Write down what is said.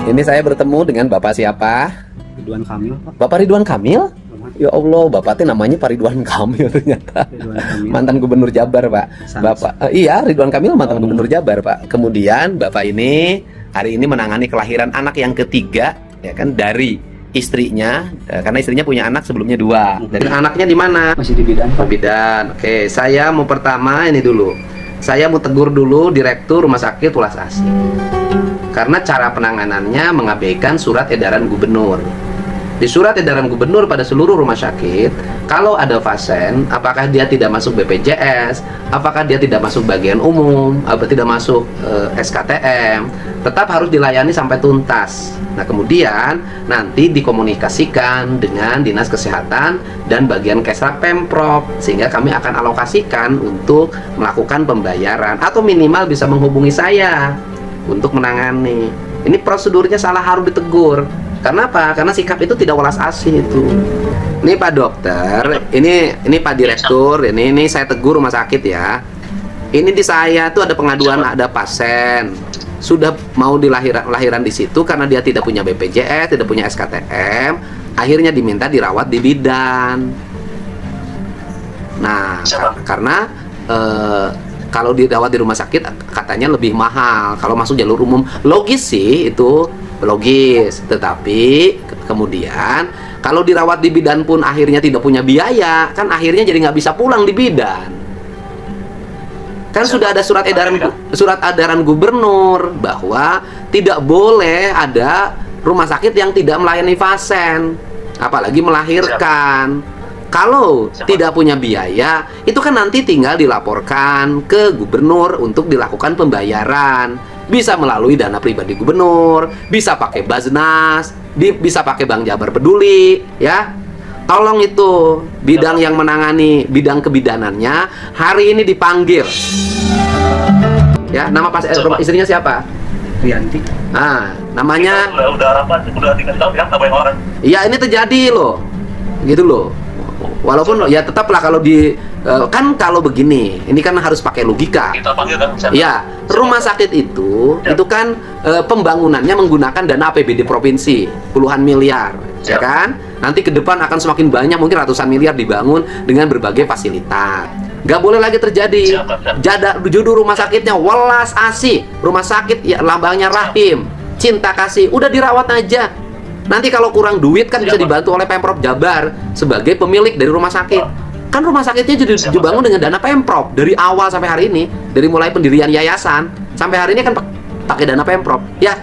Ini saya bertemu dengan Bapak siapa? Ridwan Kamil, Pak. Bapak Ridwan Kamil? Ya Allah, Bapak teh namanya Pak Ridwan Kamil ternyata. Ridwan Kamil. Mantan Gubernur Jabar, Pak. Sans. Bapak, iya Ridwan Kamil mantan Gubernur Jabar, Pak. Kemudian Bapak ini hari ini menangani kelahiran anak yang ketiga, ya kan, dari istrinya, karena istrinya punya anak sebelumnya 2. Dan anaknya di mana? Masih di bidan, Pak. Bidan. Oke, saya mau pertama ini dulu. Saya mau tegur dulu Direktur Rumah Sakit Welas Asih. Karena cara penanganannya mengabaikan surat edaran gubernur. Di surat edaran gubernur pada seluruh rumah sakit, kalau ada pasien, apakah dia tidak masuk BPJS, apakah dia tidak masuk bagian umum, atau tidak masuk SKTM, tetap harus dilayani sampai tuntas. Nah, kemudian nanti dikomunikasikan dengan Dinas Kesehatan dan bagian Kesra Pemprov, sehingga kami akan alokasikan untuk melakukan pembayaran atau minimal bisa menghubungi saya untuk menangani. Ini prosedurnya salah, harus ditegur. Karena apa? Karena sikap itu tidak welas asih itu. Ini Pak Dokter, ini Pak Direktur, ini saya tegur rumah sakit ya. Ini di saya tuh ada pengaduan, ada pasien sudah mau lahiran di situ karena dia tidak punya BPJS, tidak punya SKTM, akhirnya diminta dirawat di bidan. Nah, karena kalau dirawat di rumah sakit katanya lebih mahal. Kalau masuk jalur umum, logis sih itu, logis. Tetapi kemudian kalau dirawat di bidan pun akhirnya tidak punya biaya, kan akhirnya jadi nggak bisa pulang di bidan. Kan sudah ada surat edaran gubernur bahwa tidak boleh ada rumah sakit yang tidak melayani pasien, apalagi melahirkan. Kalau tidak punya biaya, itu kan nanti tinggal dilaporkan ke gubernur untuk dilakukan pembayaran. Bisa melalui dana pribadi gubernur, bisa pakai Baznas, bisa pakai Bank Jabar Peduli, ya. Tolong itu bidang yang menangani bidang kebidanannya hari ini dipanggil. Ya, nama istrinya siapa? Rianti. Ah, namanya. Udah rapat, udah dikasih tahu ya, apa yang orang? Iya, ini terjadi loh, gitu loh. Walaupun ya tetaplah kalau kan kalau begini, ini kan harus pakai logika. Kita panggil kan? Ya, rumah sakit itu kan pembangunannya menggunakan dana APBD provinsi puluhan miliar, ya kan? Nanti ke depan akan semakin banyak, mungkin ratusan miliar dibangun dengan berbagai fasilitas. Gak boleh lagi terjadi judul rumah sakitnya Welas Asih, rumah sakit ya lambangnya rahim, cinta kasih, udah dirawat aja. Nanti kalau kurang duit kan bisa dibantu oleh Pemprov Jabar sebagai pemilik dari rumah sakit. Kan rumah sakitnya jadi dibangun dengan dana Pemprov dari awal sampai hari ini, dari mulai pendirian yayasan sampai hari ini kan pakai dana Pemprov. Ya,